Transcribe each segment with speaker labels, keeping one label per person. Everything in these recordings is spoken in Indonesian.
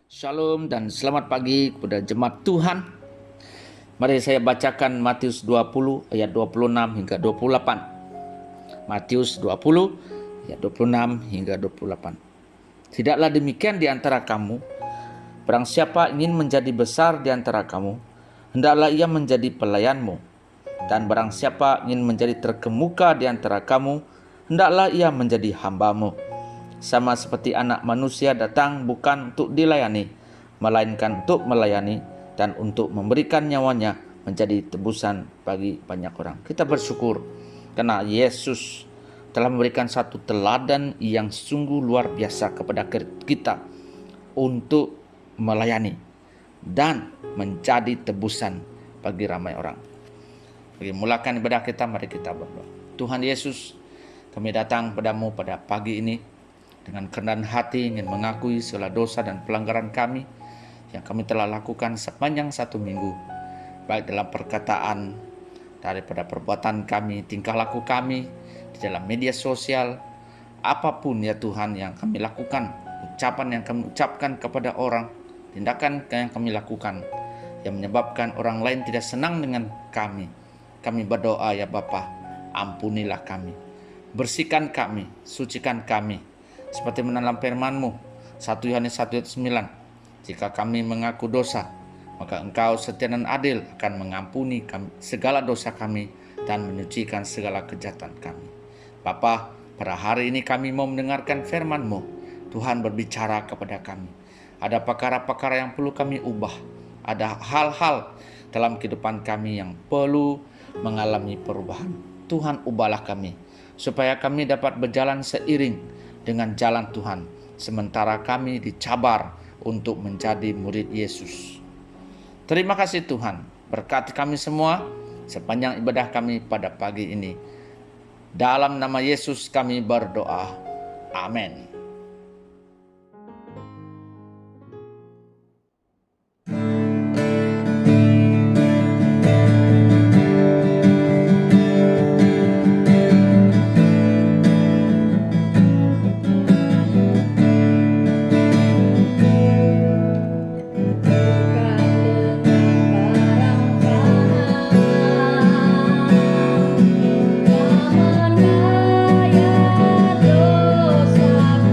Speaker 1: Shalom dan selamat pagi kepada jemaat Tuhan. Mari saya bacakan Matius 20 ayat 26 hingga 28. Matius 20 ayat 26 hingga 28. Tidaklah demikian di antara kamu, barang siapa ingin menjadi besar di antara kamu, hendaklah ia menjadi pelayanmu. Dan barang siapa ingin menjadi terkemuka di antara kamu, hendaklah ia menjadi hambamu. Sama seperti anak manusia datang bukan untuk dilayani, melainkan untuk melayani dan untuk memberikan nyawanya menjadi tebusan bagi banyak orang. Kita bersyukur karena Yesus telah memberikan satu teladan yang sungguh luar biasa kepada kita untuk melayani dan menjadi tebusan bagi ramai orang. Bagi mulakan ibadah kita, mari kita berdoa. Tuhan Yesus, kami datang padamu pada pagi ini dengan kerendahan hati ingin mengakui segala dosa dan pelanggaran kami yang kami telah lakukan sepanjang satu minggu, baik dalam perkataan, daripada perbuatan kami, tingkah laku kami, di dalam media sosial, apapun ya Tuhan yang kami lakukan, ucapan yang kami ucapkan kepada orang, tindakan yang kami lakukan yang menyebabkan orang lain tidak senang dengan kami. Kami berdoa ya Bapa, ampunilah kami, bersihkan kami, sucikan kami, seperti mendalam firman-Mu 1 Yohanes 1 ayat 9. Jika kami mengaku dosa, maka Engkau setia dan adil akan mengampuni kami segala dosa kami dan menyucikan segala kejahatan kami. Bapa, pada hari ini kami mau mendengarkan firman-Mu. Tuhan berbicara kepada kami. Ada perkara-perkara yang perlu kami ubah. Ada hal-hal dalam kehidupan kami yang perlu mengalami perubahan. Tuhan, ubahlah kami supaya kami dapat berjalan seiring dengan jalan Tuhan, sementara kami dicabar untuk menjadi murid Yesus. Terima kasih Tuhan, berkati kami semua sepanjang ibadah kami pada pagi ini. Dalam nama Yesus kami berdoa. Amin.
Speaker 2: Dosa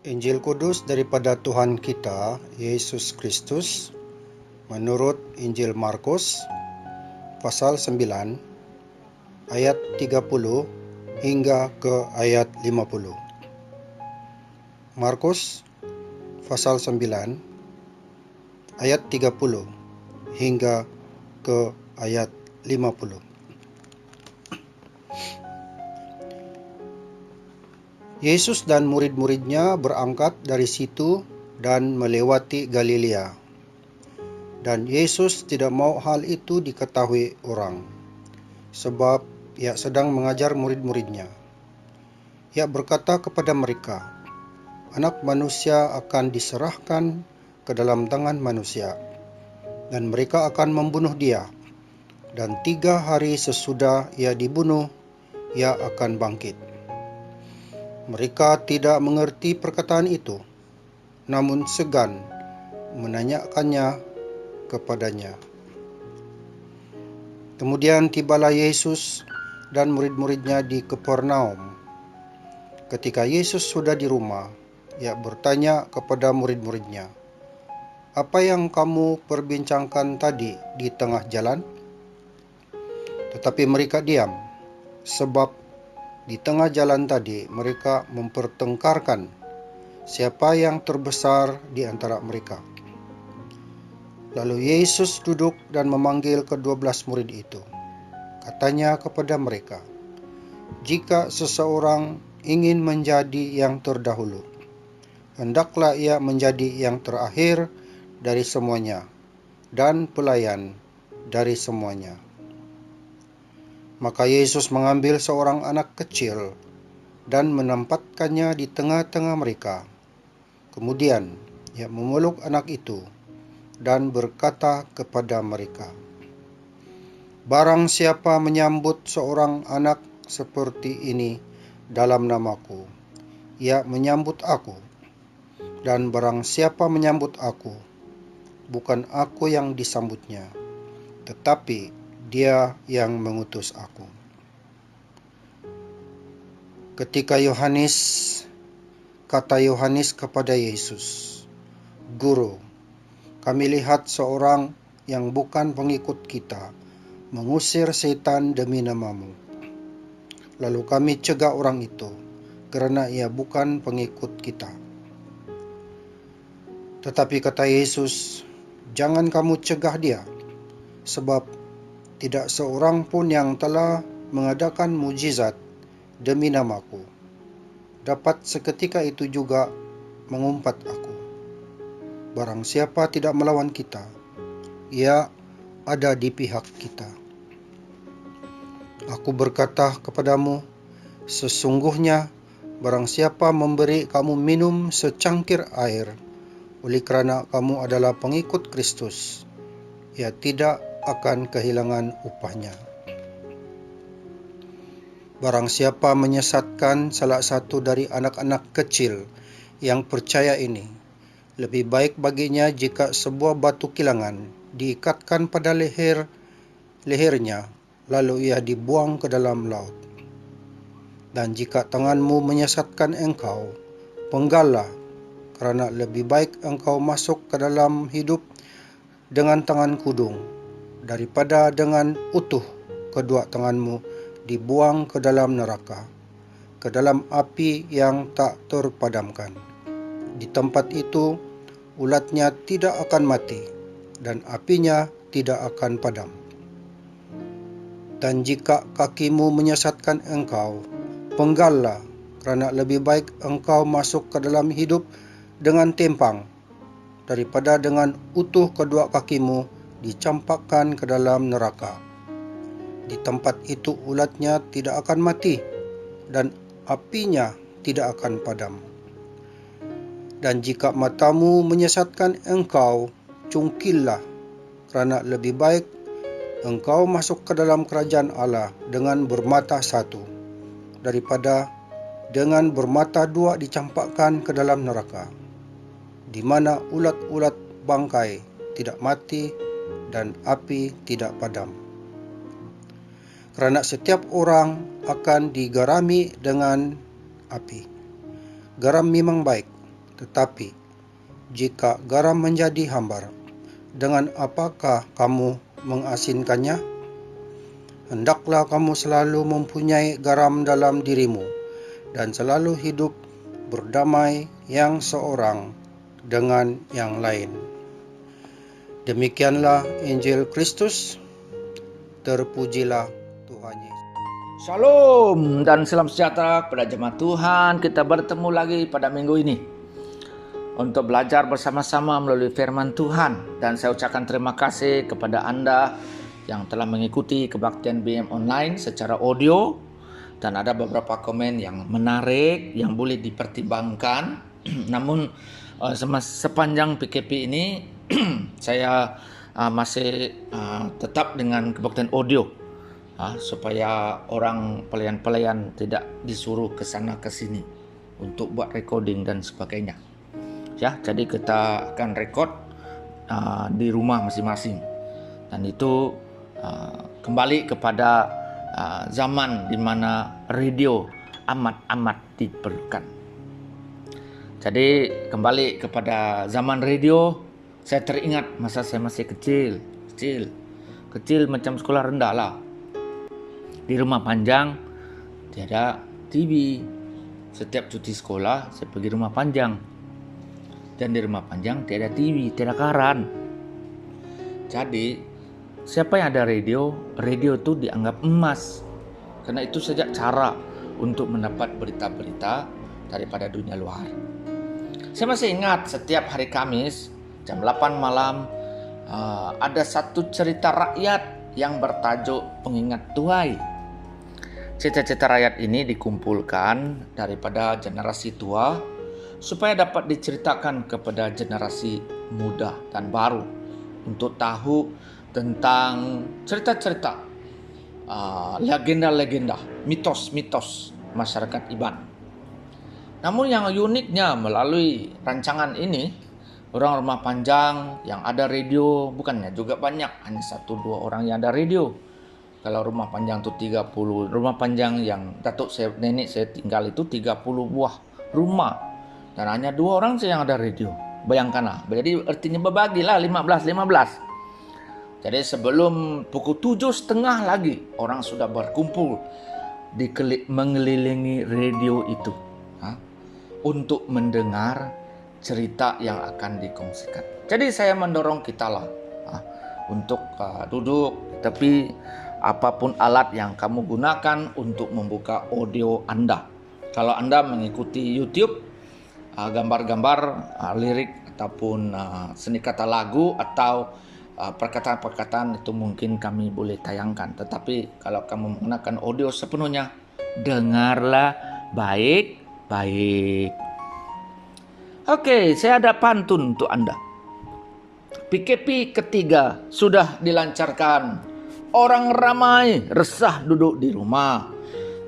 Speaker 2: Injil Kudus daripada Tuhan kita Yesus Kristus menurut Injil Markus pasal 9 ayat 30 hingga ke ayat 50. Markus pasal 9 ayat 30 hingga ke ayat 50. Yesus dan murid-muridnya berangkat dari situ dan melewati Galilea. Dan Yesus tidak mau hal itu diketahui orang, sebab ia sedang mengajar murid-muridnya. Ia berkata kepada mereka, Anak manusia akan diserahkan ke dalam tangan manusia, dan mereka akan membunuh dia. Dan 3 hari sesudah ia dibunuh, ia akan bangkit. Mereka tidak mengerti perkataan itu, namun segan menanyakannya kepadanya. Kemudian tibalah Yesus dan murid-muridnya di Kapernaum. Ketika Yesus sudah di rumah, ia bertanya kepada murid-muridnya, "Apa yang kamu perbincangkan tadi di tengah jalan?" Tetapi mereka diam, sebab di tengah jalan tadi mereka mempertengkarkan siapa yang terbesar di antara mereka. Lalu Yesus duduk dan memanggil ke-12 murid itu. Katanya kepada mereka, "Jika seseorang ingin menjadi yang terdahulu, hendaklah ia menjadi yang terakhir dari semuanya dan pelayan dari semuanya." Maka Yesus mengambil seorang anak kecil dan menempatkannya di tengah-tengah mereka. Kemudian ia memeluk anak itu dan berkata kepada mereka, "Barang siapa menyambut seorang anak seperti ini dalam namaku, ia menyambut aku. Dan barang siapa menyambut aku, bukan aku yang disambutnya, tetapi Dia yang mengutus aku." Ketika kata Yohanes kepada Yesus, "Guru, kami lihat seorang yang bukan pengikut kita mengusir setan demi namamu. Lalu kami cegah orang itu, karena ia bukan pengikut kita." Tetapi kata Yesus, "Jangan kamu cegah dia, sebab tidak seorang pun yang telah mengadakan mujizat demi namaku dapat seketika itu juga mengumpat aku. Barang siapa tidak melawan kita, ia ada di pihak kita. Aku berkata kepadamu, sesungguhnya barang siapa memberi kamu minum secangkir air, oleh kerana kamu adalah pengikut Kristus, ia tidak akan kehilangan upahnya. Barang siapa menyesatkan salah satu dari anak-anak kecil yang percaya ini, lebih baik baginya jika sebuah batu kilangan diikatkan pada lehernya, lalu ia dibuang ke dalam laut. Dan jika tanganmu menyesatkan engkau, penggallah, kerana lebih baik engkau masuk ke dalam hidup dengan tangan kudung, daripada dengan utuh kedua tanganmu dibuang ke dalam neraka, ke dalam api yang tak terpadamkan. Di tempat itu ulatnya tidak akan mati, dan apinya tidak akan padam. Dan jika kakimu menyesatkan engkau, penggallah, kerana lebih baik engkau masuk ke dalam hidup dengan tempang, daripada dengan utuh kedua kakimu dicampakkan ke dalam neraka. Di tempat itu ulatnya tidak akan mati, dan apinya tidak akan padam. Dan jika matamu menyesatkan engkau, cungkillah, kerana lebih baik engkau masuk ke dalam kerajaan Allah dengan bermata satu, daripada dengan bermata dua dicampakkan ke dalam neraka, di mana ulat-ulat bangkai tidak mati dan api tidak padam. Kerana setiap orang akan digarami dengan api. Garam memang baik, Tetapi jika garam menjadi hambar, dengan apakah kamu mengasinkannya? Hendaklah kamu selalu mempunyai garam dalam dirimu dan selalu hidup berdamai yang seorang dengan yang lain. Demikianlah Injil Kristus. Terpujilah Tuhan Yesus.
Speaker 1: Shalom dan salam sejahtera kepada jemaat Tuhan. Kita bertemu lagi pada minggu ini untuk belajar bersama-sama melalui firman Tuhan. Dan saya ucapkan terima kasih kepada Anda yang telah mengikuti kebaktian BM online secara audio. Dan ada beberapa komen yang menarik yang boleh dipertimbangkan. Namun sepanjang PKP ini saya masih tetap dengan kebaktian audio. Supaya orang pelayan-pelayan tidak disuruh ke sana ke sini untuk buat recording dan sebagainya. Ya, jadi kita akan record di rumah masing-masing. Dan itu kembali kepada zaman di mana radio amat-amat diperlukan. Jadi kembali kepada zaman radio, saya teringat masa saya masih kecil macam sekolah rendah lah. Di rumah panjang tiada TV. Setiap cuti sekolah saya pergi rumah panjang. Dan di rumah panjang tiada TV, tiada karan. Jadi siapa yang ada radio itu dianggap emas. Karena itu saja cara untuk mendapat berita-berita daripada dunia luar. Saya masih ingat setiap hari Kamis jam 8 malam ada satu cerita rakyat yang bertajuk Pengingat Tuai. Cerita-cerita rakyat ini dikumpulkan daripada generasi tua supaya dapat diceritakan kepada generasi muda dan baru untuk tahu tentang cerita-cerita, legenda-legenda, mitos-mitos masyarakat Iban. Namun yang uniknya melalui rancangan ini, orang rumah panjang yang ada radio bukannya juga banyak, hanya 1-2 orang yang ada radio. Kalau rumah panjang itu 30, rumah panjang yang nenek saya tinggal itu 30 buah rumah. Dan hanya 2 orang saja yang ada radio. Bayangkanlah, jadi artinya berbagilah 15. Jadi sebelum pukul 7.30 lagi, orang sudah berkumpul mengelilingi radio itu. Untuk mendengar cerita yang akan dikongsikan. Jadi saya mendorong kita lah untuk duduk, tapi apapun alat yang kamu gunakan untuk membuka audio Anda. Kalau Anda mengikuti YouTube, gambar-gambar, lirik ataupun seni kata lagu atau perkataan-perkataan itu mungkin kami boleh tayangkan. Tetapi kalau kamu menggunakan audio sepenuhnya, dengarlah baik-baik. Oke, saya ada pantun untuk Anda. PKP ketiga sudah dilancarkan. Orang ramai resah duduk di rumah.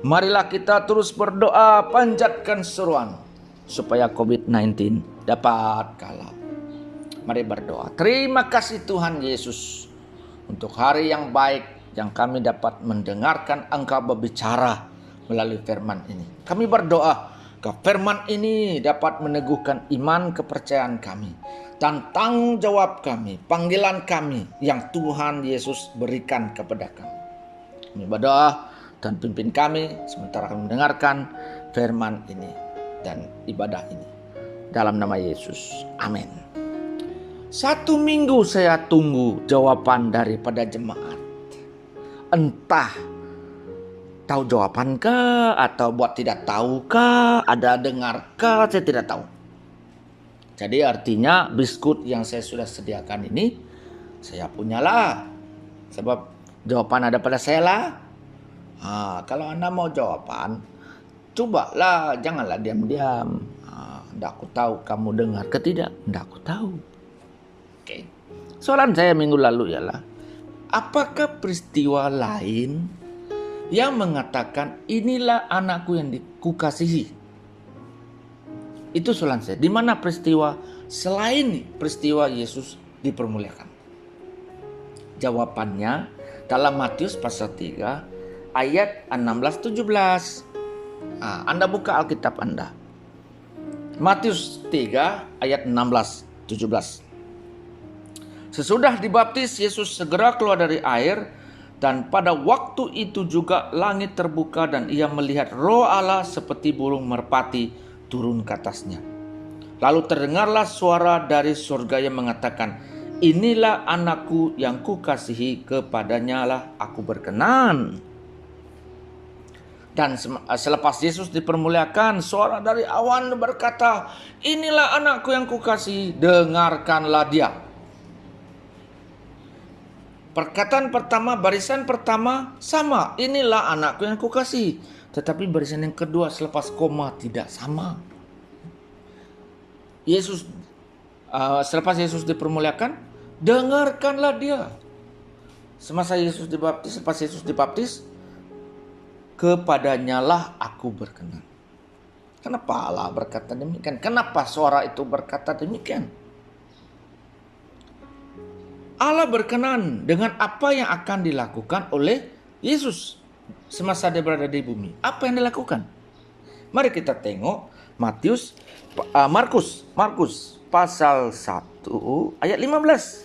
Speaker 1: Marilah kita terus berdoa, panjatkan seruan supaya COVID-19 dapat kalah. Mari berdoa. Terima kasih Tuhan Yesus untuk hari yang baik yang kami dapat mendengarkan Engkau berbicara melalui firman ini. Kami berdoa firman ini dapat meneguhkan iman kepercayaan kami dan tanggung jawab kami, panggilan kami yang Tuhan Yesus berikan kepada kami. Kami berdoa dan pimpin kami sementara kami mendengarkan firman ini dan ibadah ini. Dalam nama Yesus, amin. 1 minggu saya tunggu jawaban daripada jemaat. Entah tahu jawaban kah atau buat tidak tahu kah, ada dengar kah, saya tidak tahu. Jadi artinya biskut yang saya sudah sediakan ini saya punyalah. Sebab jawaban ada pada saya lah. Kalau Anda mau jawaban, cobalah, janganlah diam-diam. Nggak aku tahu kamu dengar ke tidak? Nggak aku tahu. Oke. Soalan saya minggu lalu ialah, apakah peristiwa lain yang mengatakan inilah anakku yang kukasihi? Itu soalan saya. Di mana peristiwa selain peristiwa Yesus dipermuliakan? Jawabannya dalam Matius pasal 3 ayat 16-17. Anda buka Alkitab Anda. Matius 3 ayat 16-17. Sesudah dibaptis, Yesus segera keluar dari air, dan pada waktu itu juga langit terbuka dan ia melihat Roh Allah seperti burung merpati turun ke atasnya. Lalu terdengarlah suara dari surga yang mengatakan, "Inilah anakku yang kukasihi, kepadanya lah aku berkenan." Dan selepas Yesus dipermuliakan, suara dari awan berkata, "Inilah anakku yang kukasihi, dengarkanlah dia." Perkataan pertama, barisan pertama sama, "Inilah anakku yang kukasihi." Tetapi barisan yang kedua selepas koma tidak sama. Selepas Yesus dipermuliakan, dengarkanlah dia. Selepas Yesus dibaptis, kepadanya lah aku berkenan. Kenapa Allah berkata demikian? Kenapa suara itu berkata demikian? Allah berkenan dengan apa yang akan dilakukan oleh Yesus semasa dia berada di bumi. Apa yang dilakukan? Mari kita tengok Markus pasal 1 ayat 15.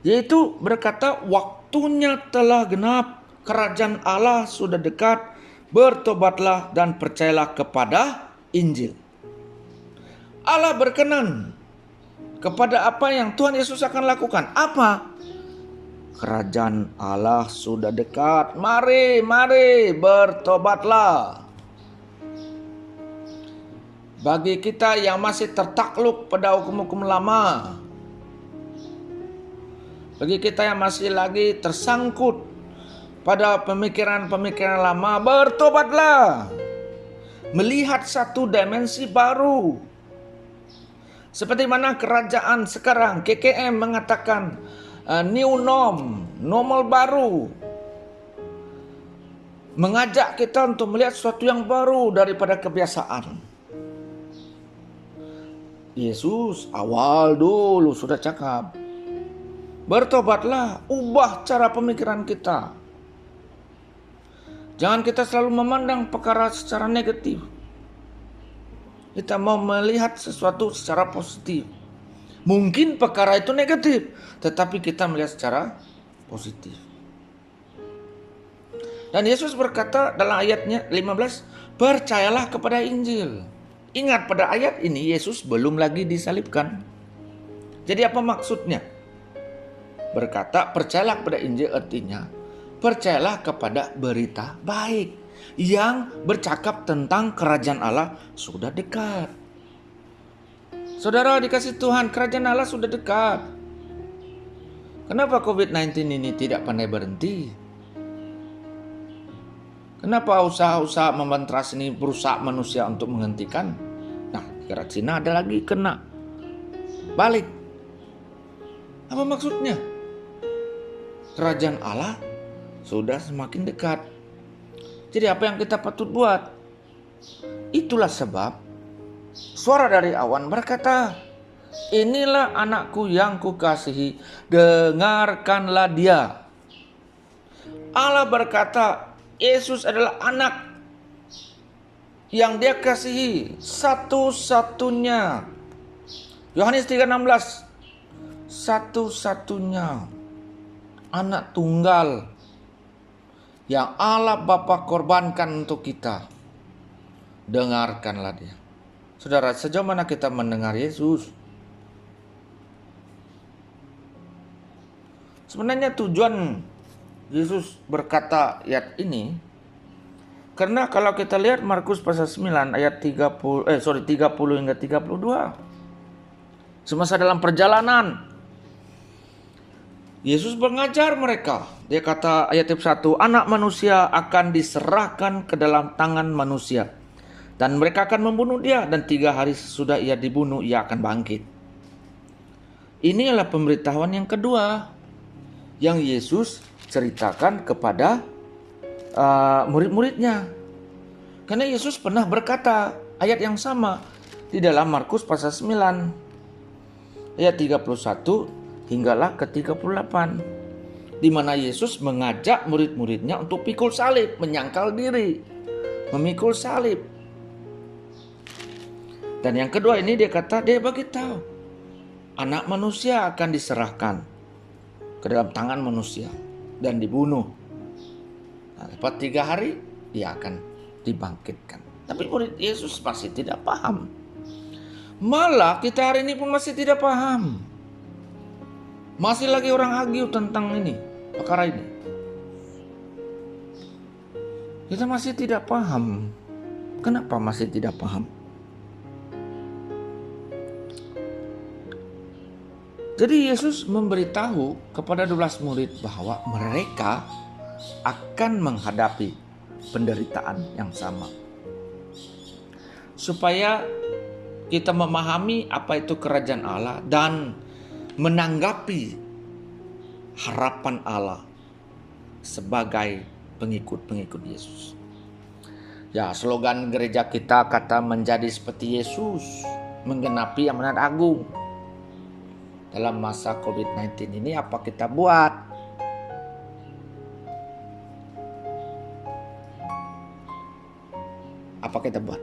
Speaker 1: Yaitu berkata, "Waktunya telah genap, kerajaan Allah sudah dekat, bertobatlah dan percayalah kepada Injil." Allah berkenan kepada apa yang Tuhan Yesus akan lakukan. Apa? Kerajaan Allah sudah dekat. Mari bertobatlah. Bagi kita yang masih tertakluk pada hukum-hukum lama, bagi kita yang masih lagi tersangkut pada pemikiran-pemikiran lama, bertobatlah. Melihat satu dimensi baru. Seperti mana kerajaan sekarang, KKM mengatakan new normal baru. Mengajak kita untuk melihat sesuatu yang baru daripada kebiasaan. Yesus awal dulu sudah cakap, bertobatlah, ubah cara pemikiran kita. Jangan kita selalu memandang perkara secara negatif. Kita mau melihat sesuatu secara positif. Mungkin perkara itu negatif, tetapi kita melihat secara positif. Dan Yesus berkata dalam ayatnya 15, "Percayalah kepada Injil." Ingat, pada ayat ini Yesus belum lagi disalibkan. Jadi apa maksudnya? Berkata percayalah kepada Injil artinya percayalah kepada berita baik yang bercakap tentang kerajaan Allah sudah dekat. Saudara dikasih Tuhan, kerajaan Allah sudah dekat. Kenapa COVID-19 ini tidak pandai berhenti? Kenapa usaha-usaha membantras ini berusaha manusia untuk menghentikan? Nah, negara Cina ada lagi kena balik. Apa maksudnya? Kerajaan Allah sudah semakin dekat. Jadi apa yang kita patut buat? Itulah sebab suara dari awan berkata, "Inilah anakku yang kukasihi, dengarkanlah dia." Allah berkata, Yesus adalah anak yang dia kasihi, satu-satunya. Yohanes 3:16, satu-satunya anak tunggal yang Allah Bapa korbankan untuk kita. Dengarkanlah dia. Saudara, sejauh mana kita mendengar Yesus? Sebenarnya tujuan Yesus berkata ayat ini, karena kalau kita lihat Markus pasal 9 ayat 30 hingga 32. Semasa dalam perjalanan Yesus mengajar mereka. Dia kata ayat 1, "Anak manusia akan diserahkan ke dalam tangan manusia, dan mereka akan membunuh dia, dan 3 hari sesudah ia dibunuh, ia akan bangkit." Ini adalah pemberitahuan yang kedua yang Yesus ceritakan kepada murid-muridnya. Karena Yesus pernah berkata ayat yang sama di dalam Markus pasal 9 ayat 31 hinggalah ke 38, di mana Yesus mengajak murid-muridnya untuk pikul salib, menyangkal diri, memikul salib. Dan yang kedua ini dia kata, dia bagi tahu anak manusia akan diserahkan ke dalam tangan manusia dan dibunuh. Nah, lepas 3 hari dia akan dibangkitkan. Tapi murid Yesus masih tidak paham. Malah kita hari ini pun masih tidak paham. Masih lagi orang hagiu tentang ini, perkara ini. Kita masih tidak paham. Kenapa masih tidak paham? Jadi Yesus memberitahu kepada 12 murid bahwa mereka akan menghadapi penderitaan yang sama. Supaya kita memahami apa itu kerajaan Allah dan menanggapi harapan Allah sebagai pengikut-pengikut Yesus. Ya, slogan gereja kita kata menjadi seperti Yesus, menggenapi amanat agung. Dalam masa COVID-19 ini apa kita buat? Apa kita buat?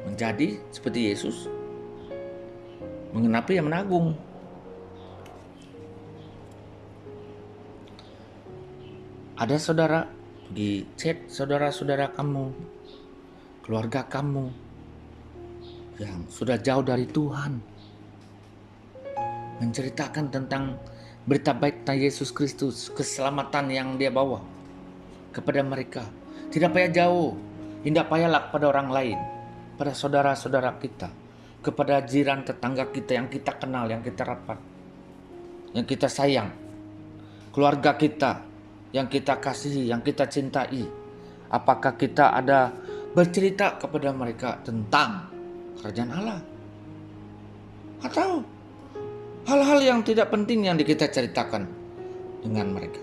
Speaker 1: Menjadi seperti Yesus, menggenapi amanat agung. Ada saudara, pergi chat saudara-saudara kamu, keluarga kamu yang sudah jauh dari Tuhan, menceritakan tentang berita baik tentang Yesus Kristus, keselamatan yang dia bawa kepada mereka. Tidak payah jauh, tidak payahlah kepada orang lain, pada saudara-saudara kita, kepada jiran tetangga kita yang kita kenal, yang kita rapat, yang kita sayang, keluarga kita yang kita kasihi, yang kita cintai. Apakah kita ada bercerita kepada mereka tentang kerajaan Allah? Atau hal-hal yang tidak penting yang kita ceritakan dengan mereka?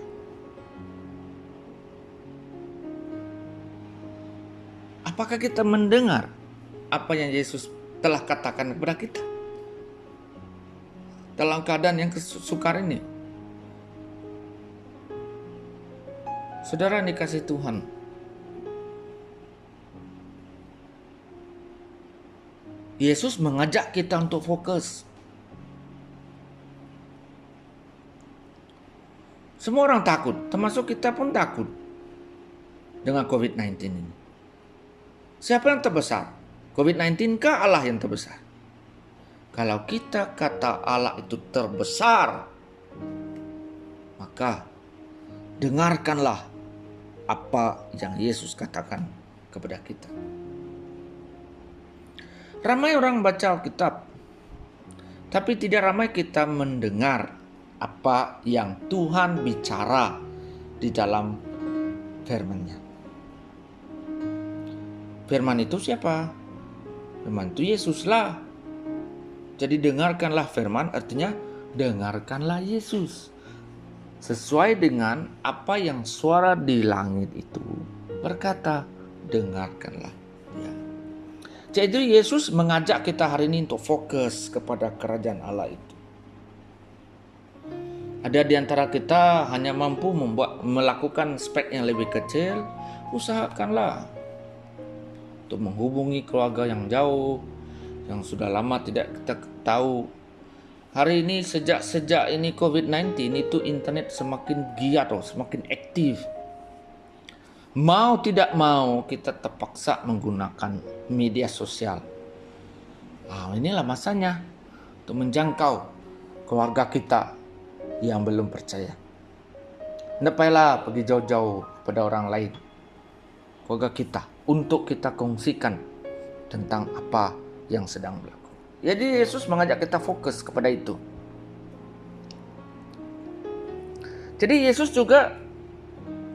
Speaker 1: Apakah kita mendengar apa yang Yesus telah katakan kepada kita dalam keadaan yang sukar ini? Saudara yang dikasihi Tuhan, Yesus mengajak kita untuk fokus. Semua orang takut, termasuk kita pun takut dengan COVID-19 ini. Siapa yang terbesar? COVID-19 kah Allah yang terbesar? Kalau kita kata Allah itu terbesar, maka dengarkanlah apa yang Yesus katakan kepada kita. Ramai orang baca Alkitab, tapi tidak ramai kita mendengar apa yang Tuhan bicara di dalam firman-Nya. Firman itu siapa? Firman itu Yesuslah. Jadi dengarkanlah firman, artinya dengarkanlah Yesus. Sesuai dengan apa yang suara di langit itu berkata, dengarkanlah dia. Jadi Yesus mengajak kita hari ini untuk fokus kepada kerajaan Allah itu. Ada di antara kita hanya mampu melakukan spek yang lebih kecil, usahakanlah untuk menghubungi keluarga yang jauh, yang sudah lama tidak kita tahu. Hari ini sejak ini COVID-19 itu internet semakin giat, semakin aktif. Mau tidak mau kita terpaksa menggunakan media sosial. Inilah masanya untuk menjangkau keluarga kita yang belum percaya. Tidak payahlah pergi jauh-jauh pada orang lain, keluarga kita, untuk kita kongsikan tentang apa yang sedang berlaku. Jadi Yesus mengajak kita fokus kepada itu. Jadi Yesus juga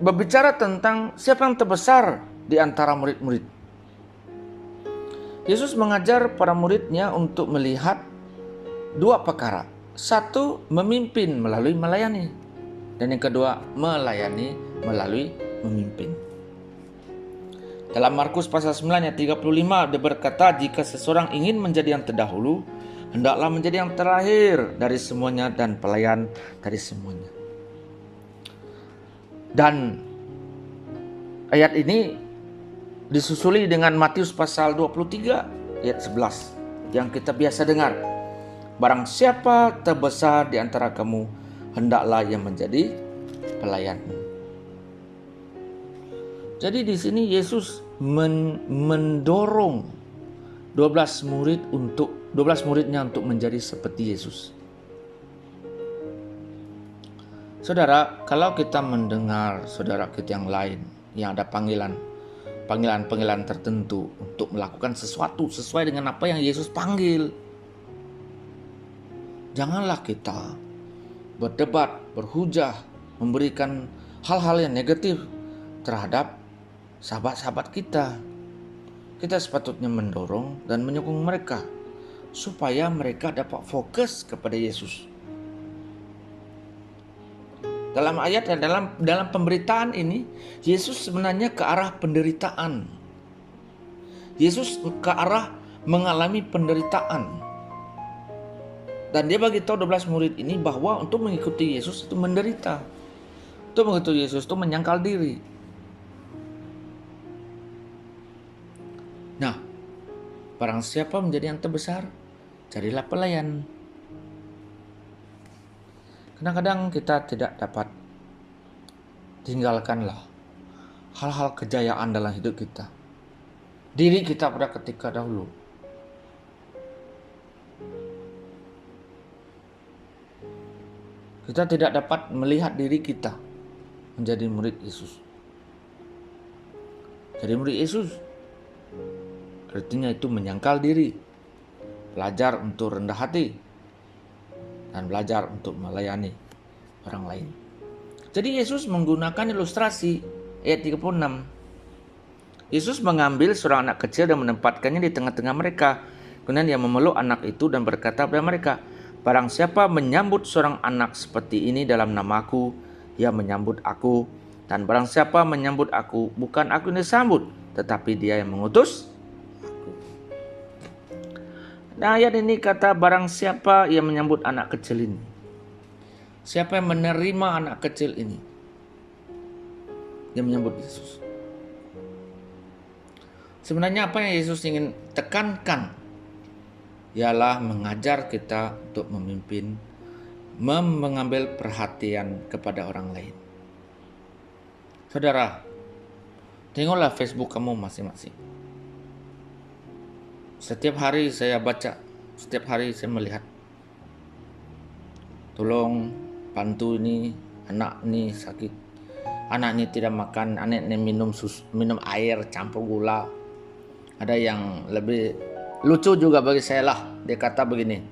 Speaker 1: berbicara tentang siapa yang terbesar di antara murid-murid. Yesus mengajar para muridnya untuk melihat 2 perkara. 1, memimpin melalui melayani. Dan yang kedua, melayani melalui memimpin. Dalam Markus pasal 9 ayat 35 dia berkata, jika seseorang ingin menjadi yang terdahulu, hendaklah menjadi yang terakhir dari semuanya dan pelayan dari semuanya. Dan ayat ini Disusuli dengan Matius pasal 23 ayat 11 yang kita biasa dengar. Barang siapa terbesar di antara kamu, hendaklah yang menjadi pelayanmu. Jadi di sini Yesus mendorong 12 muridnya untuk menjadi seperti Yesus. Saudara, kalau kita mendengar saudara kita yang lain yang ada panggilan tertentu untuk melakukan sesuatu sesuai dengan apa yang Yesus panggil, janganlah kita berdebat, berhujah, memberikan hal-hal yang negatif terhadap sahabat-sahabat kita. Kita sepatutnya mendorong dan menyokong mereka supaya mereka dapat fokus kepada Yesus. Dalam ayat dan dalam pemberitaan ini, Yesus sebenarnya ke arah penderitaan. Yesus ke arah mengalami penderitaan. Dan dia bagi tahu 12 murid ini bahwa untuk mengikuti Yesus itu menderita. Untuk mengikuti Yesus itu menyangkal diri. Nah, barang siapa menjadi yang terbesar, jadilah pelayan. Kadang-kadang kita tidak dapat tinggalkanlah hal-hal kejayaan dalam hidup kita. Diri kita pada ketika dahulu. Kita tidak dapat melihat diri kita menjadi murid Yesus. Jadi murid Yesus artinya itu menyangkal diri, belajar untuk rendah hati, dan belajar untuk melayani orang lain. Jadi Yesus menggunakan ilustrasi ayat 36. Yesus mengambil seorang anak kecil dan menempatkannya di tengah-tengah mereka. Kemudian dia memeluk anak itu dan berkata kepada mereka, barang siapa menyambut seorang anak seperti ini dalam namaku, ia menyambut aku. Dan barang siapa menyambut aku, bukan aku yang disambut, tetapi dia yang mengutus. Nah, ayat ini kata barang siapa yang menyambut anak kecil ini. Siapa yang menerima anak kecil ini. Yang menyambut Yesus. Sebenarnya apa yang Yesus ingin tekankan ialah mengajar kita untuk memimpin, mengambil perhatian kepada orang lain. Saudara, tengoklah Facebook kamu masing-masing. Setiap hari saya baca, setiap hari saya melihat. Tolong bantu ini, anak ini sakit. Anak ini tidak makan, anak ini minum air campur gula. Ada yang lebih lucu juga bagi saya lah. Dia kata begini,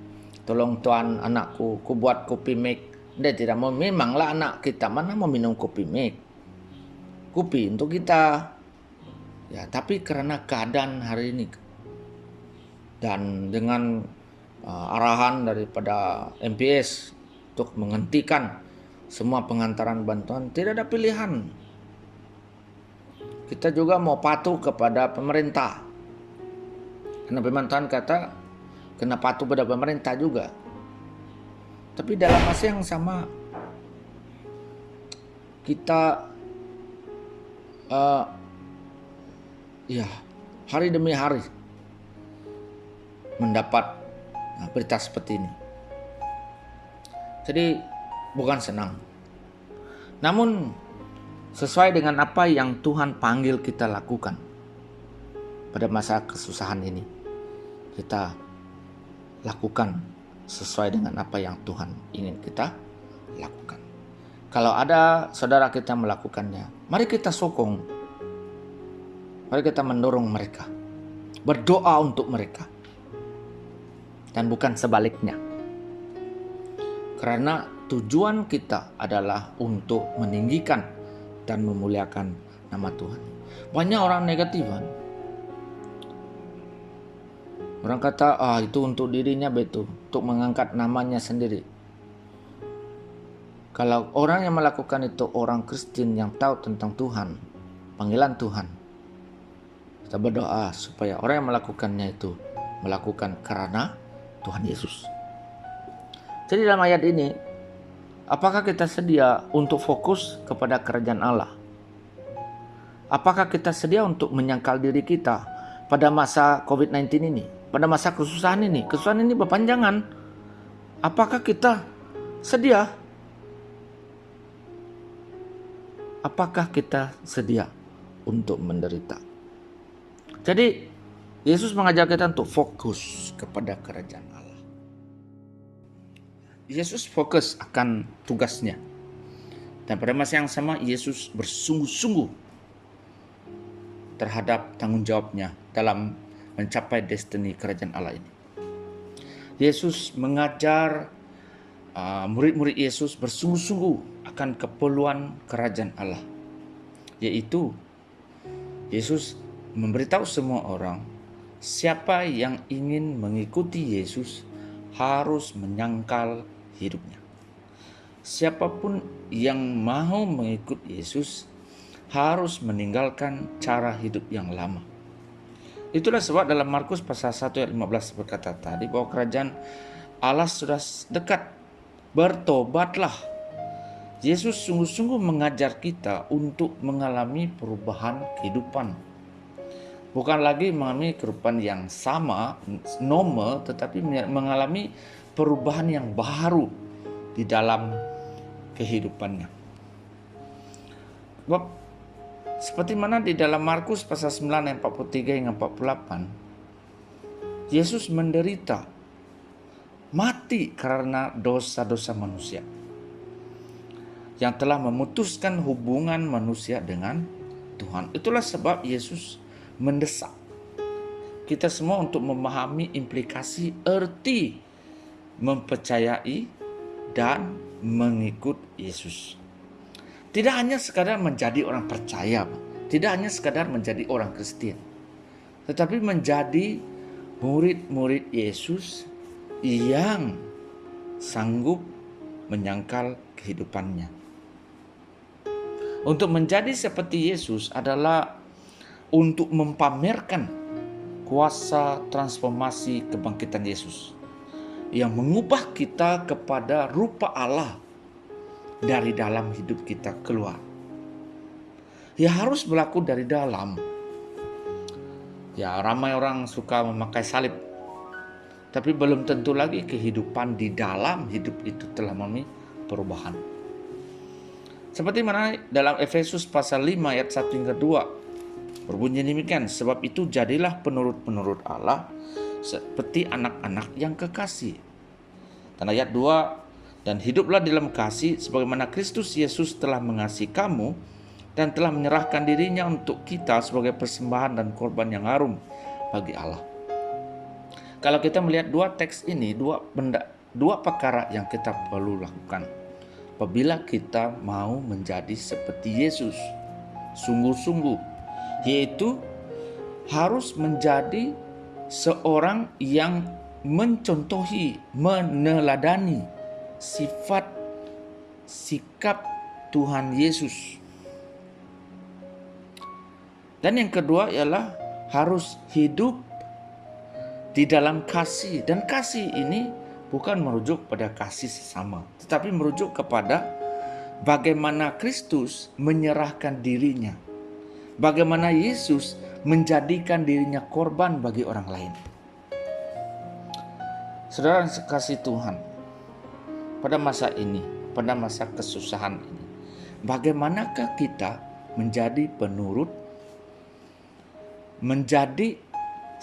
Speaker 1: tolong tuan anakku, ku buat kopi make. Dia tidak mau, memanglah anak kita mana mau minum kopi make. Kopi untuk kita. Ya, tapi karena keadaan hari ini dan dengan arahan daripada MPS untuk menghentikan semua pengantaran bantuan, tidak ada pilihan. Kita juga mau patuh kepada pemerintah. Karena pemerintahan kata kena patuh pada pemerintah juga. Tapi dalam masa yang sama kita hari demi hari mendapat berita seperti ini. Jadi bukan senang. Namun sesuai dengan apa yang Tuhan panggil kita lakukan pada masa kesusahan ini, kita lakukan sesuai dengan apa yang Tuhan ingin kita lakukan. Kalau ada saudara kita melakukannya, mari kita sokong. Mari kita mendorong mereka. Berdoa untuk mereka. Dan bukan sebaliknya. Karena tujuan kita adalah untuk meninggikan dan memuliakan nama Tuhan. Banyak orang negatif kan. Orang kata, itu untuk dirinya betul, untuk mengangkat namanya sendiri. Kalau orang yang melakukan itu orang Kristen yang tahu tentang Tuhan, panggilan Tuhan, kita berdoa supaya orang yang melakukannya itu melakukan karena Tuhan Yesus. Jadi dalam ayat ini, apakah kita sedia untuk fokus kepada kerajaan Allah? Apakah kita sedia untuk menyangkal diri kita pada masa COVID-19 ini, pada masa kesusahan ini? Kesusahan ini berpanjangan. Apakah kita sedia? Apakah kita sedia untuk menderita? Jadi, Yesus mengajar kita untuk fokus kepada kerajaan Allah. Yesus fokus akan tugasnya. Dan pada masa yang sama, Yesus bersungguh-sungguh terhadap tanggung jawabnya dalam mencapai destiny kerajaan Allah ini. Yesus mengajar murid-murid Yesus bersungguh-sungguh akan keperluan kerajaan Allah. Yaitu, Yesus memberitahu semua orang, siapa yang ingin mengikuti Yesus harus menyangkal hidupnya. Siapapun yang mau mengikut Yesus harus meninggalkan cara hidup yang lama. Itulah sebab dalam Markus pasal 1 ayat 15 berkata tadi bahwa kerajaan Allah sudah dekat. Bertobatlah. Yesus sungguh-sungguh mengajar kita untuk mengalami perubahan kehidupan. Bukan lagi mengalami kehidupan yang sama, normal, tetapi mengalami perubahan yang baru di dalam kehidupannya. Sebab seperti mana di dalam Markus pasal 9 ayat 43 hingga 48, Yesus menderita, mati karena dosa-dosa manusia yang telah memutuskan hubungan manusia dengan Tuhan. Itulah sebab Yesus mendesak kita semua untuk memahami implikasi erti mempercayai dan mengikut Yesus. Tidak hanya sekadar menjadi orang percaya, tidak hanya sekadar menjadi orang Kristen, tetapi menjadi murid-murid Yesus yang sanggup menyangkal kehidupannya. Untuk menjadi seperti Yesus adalah untuk mempamerkan kuasa transformasi kebangkitan Yesus yang mengubah kita kepada rupa Allah dari dalam hidup kita keluar. Ya, harus berlaku dari dalam. Ya, ramai orang suka memakai salib, tapi belum tentu lagi kehidupan di dalam hidup itu telah mengalami perubahan. Seperti mana dalam Efesus pasal 5 ayat 1 hingga 2 berbunyi demikian, sebab itu jadilah penurut-penurut Allah seperti anak-anak yang kekasih. Dan ayat 2, dan hiduplah dalam kasih sebagaimana Kristus Yesus telah mengasihi kamu dan telah menyerahkan dirinya untuk kita sebagai persembahan dan korban yang harum bagi Allah. Kalau kita melihat dua teks ini, dua perkara yang kita perlu lakukan apabila kita mau menjadi seperti Yesus sungguh-sungguh, yaitu harus menjadi seorang yang mencontohi, meneladani sifat sikap Tuhan Yesus. Dan yang kedua ialah harus hidup di dalam kasih. Dan kasih ini bukan merujuk pada kasih sesama, tetapi merujuk kepada bagaimana Kristus menyerahkan dirinya, bagaimana Yesus menjadikan dirinya korban bagi orang lain. Saudara yang sekasih Tuhan, pada masa ini, pada masa kesusahan ini, bagaimanakah kita menjadi penurut, menjadi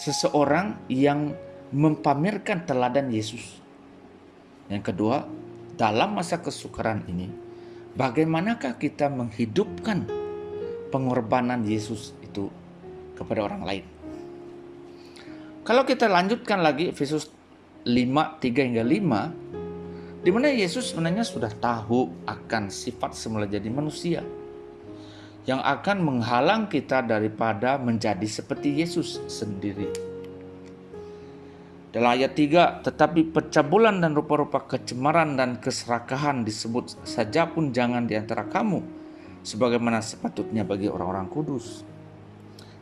Speaker 1: seseorang yang mempamerkan teladan Yesus? Yang kedua, dalam masa kesukaran ini, bagaimanakah kita menghidupkan pengorbanan Yesus itu kepada orang lain? Kalau kita lanjutkan lagi Efesus 5, 3 hingga 5, di mana Yesus sebenarnya sudah tahu akan sifat semula jadi manusia yang akan menghalang kita daripada menjadi seperti Yesus sendiri. Dalam ayat 3, tetapi pencabulan dan rupa-rupa kecemaran dan keserakahan disebut saja pun jangan di antara kamu, sebagaimana sepatutnya bagi orang-orang kudus.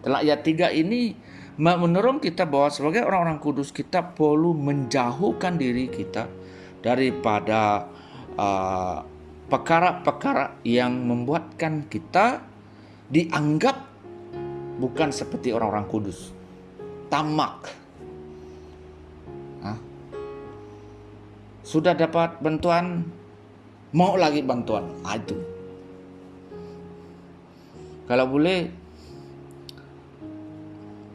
Speaker 1: Dalam ayat 3 ini mendorong kita bahwa sebagai orang-orang kudus kita perlu menjauhkan diri kita daripada perkara-perkara yang membuatkan kita dianggap bukan seperti orang-orang kudus. Tamak. Hah? Sudah dapat bantuan, mau lagi bantuan. Itu. Kalau boleh,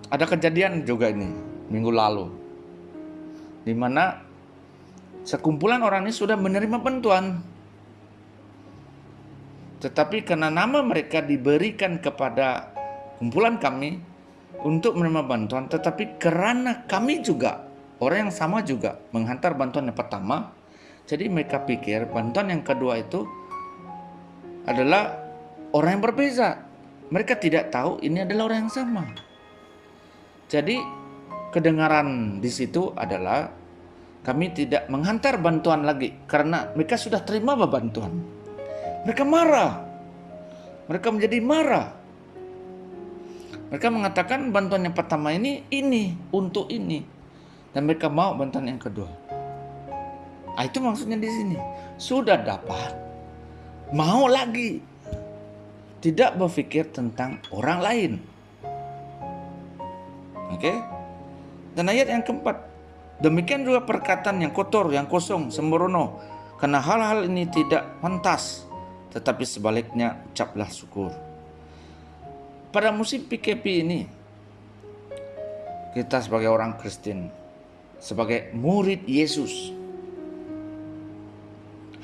Speaker 1: ada kejadian juga ini minggu lalu, di mana sekumpulan orang ini sudah menerima bantuan, tetapi karena nama mereka diberikan kepada kumpulan kami untuk menerima bantuan, tetapi karena kami juga orang yang sama juga menghantar bantuan yang pertama, jadi mereka pikir bantuan yang kedua itu adalah orang yang berbeza. Mereka tidak tahu ini adalah orang yang sama. Jadi kedengaran di situ adalah kami tidak menghantar bantuan lagi karena mereka sudah terima bantuan. Mereka marah. Mereka menjadi marah. Mereka mengatakan bantuan yang pertama ini untuk ini. Dan mereka mau bantuan yang kedua. Itu maksudnya di sini. Sudah dapat, mau lagi. Tidak berpikir tentang orang lain. Oke? Dan ayat yang keempat. Demikian juga perkataan yang kotor, yang kosong, sembrono. Karena hal-hal ini tidak pantas. Tetapi sebaliknya ucaplah syukur. Pada musim PKP ini, kita sebagai orang Kristen, sebagai murid Yesus,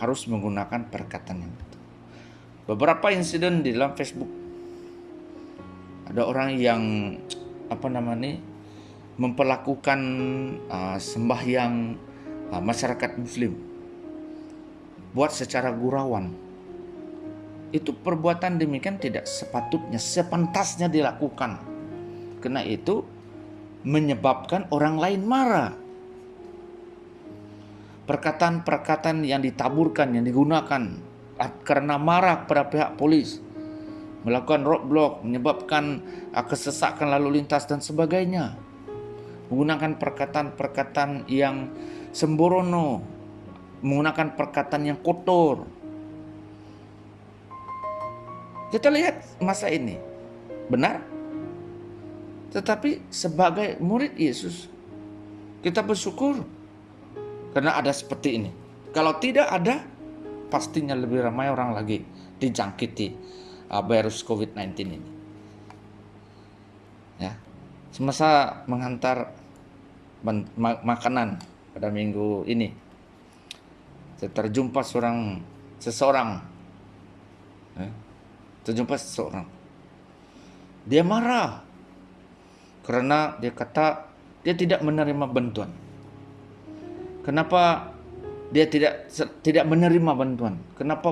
Speaker 1: harus menggunakan perkataan yang betul. Beberapa insiden di dalam Facebook, ada orang yang memperlakukan sembahyang masyarakat Muslim buat secara gurauan. Itu perbuatan demikian tidak sepatutnya, sepantasnya dilakukan. Karena itu menyebabkan orang lain marah. Perkataan-perkataan yang ditaburkan, yang digunakan karena marah pada pihak polis, melakukan roadblock, menyebabkan kesesakan lalu lintas dan sebagainya. Menggunakan perkataan-perkataan yang sembrono, menggunakan perkataan yang kotor. Kita lihat masa ini, benar. Tetapi sebagai murid Yesus, kita bersyukur karena ada seperti ini. Kalau tidak ada, pastinya lebih ramai orang lagi dijangkiti virus COVID-19 ini. Ya, semasa menghantar makanan pada minggu ini, saya terjumpa seseorang. Dia marah karena dia kata dia tidak menerima bantuan. Kenapa dia tidak menerima bantuan? Kenapa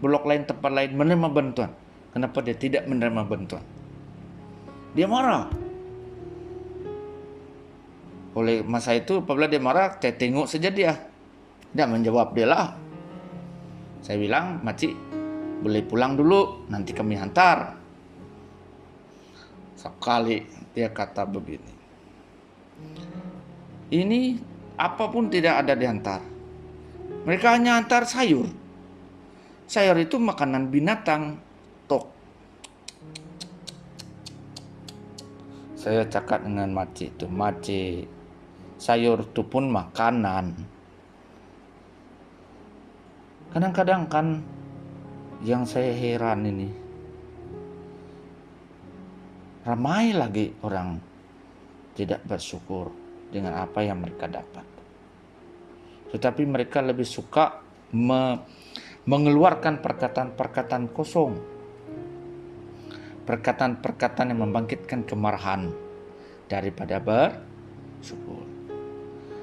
Speaker 1: blok lain, tempat lain menerima bantuan? Kenapa dia tidak menerima bantuan? Dia marah. Oleh masa itu apabila dia marah, saya tengok saja dia menjawab dia lah. Saya bilang, "Makcik, boleh pulang dulu, nanti kami hantar." Sekali dia kata begini, ini apapun tidak ada dihantar. Mereka hanya hantar sayur. Sayur itu makanan binatang. Tok. Saya cakap dengan makcik itu, "Makcik, sayur itu pun makanan." Kadang-kadang kan yang saya heran ini, ramai lagi orang tidak bersyukur dengan apa yang mereka dapat. Tetapi mereka lebih suka mengeluarkan perkataan-perkataan kosong. Perkataan-perkataan yang membangkitkan kemarahan daripada bersyukur.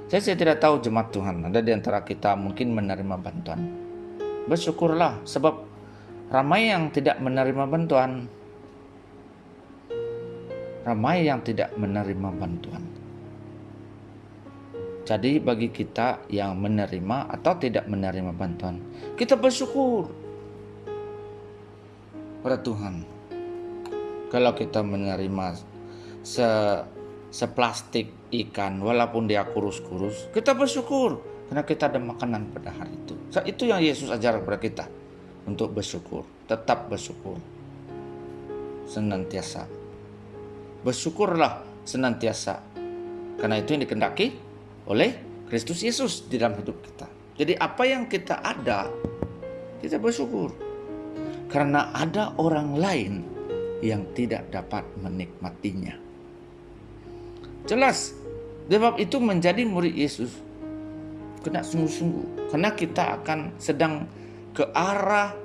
Speaker 1: Saya tidak tahu jemaat Tuhan, ada di antara kita mungkin menerima bantuan. Bersyukurlah, sebab ramai yang tidak menerima bantuan. Ramai yang tidak menerima bantuan. Jadi bagi kita yang menerima atau tidak menerima bantuan, kita bersyukur pada Tuhan. Kalau kita menerima seplastik ikan, walaupun dia kurus-kurus, kita bersyukur karena kita ada makanan pada hari itu. Itu yang Yesus ajar kepada kita, untuk bersyukur, tetap bersyukur senantiasa. bersyukurlah senantiasa. Karena itu yang dikehendaki oleh Kristus Yesus di dalam hidup kita. Jadi apa yang kita ada, kita bersyukur. Karena ada orang lain yang tidak dapat menikmatinya. Jelas, sebab itu menjadi murid Yesus kena sungguh-sungguh. Karena kita akan sedang ke arah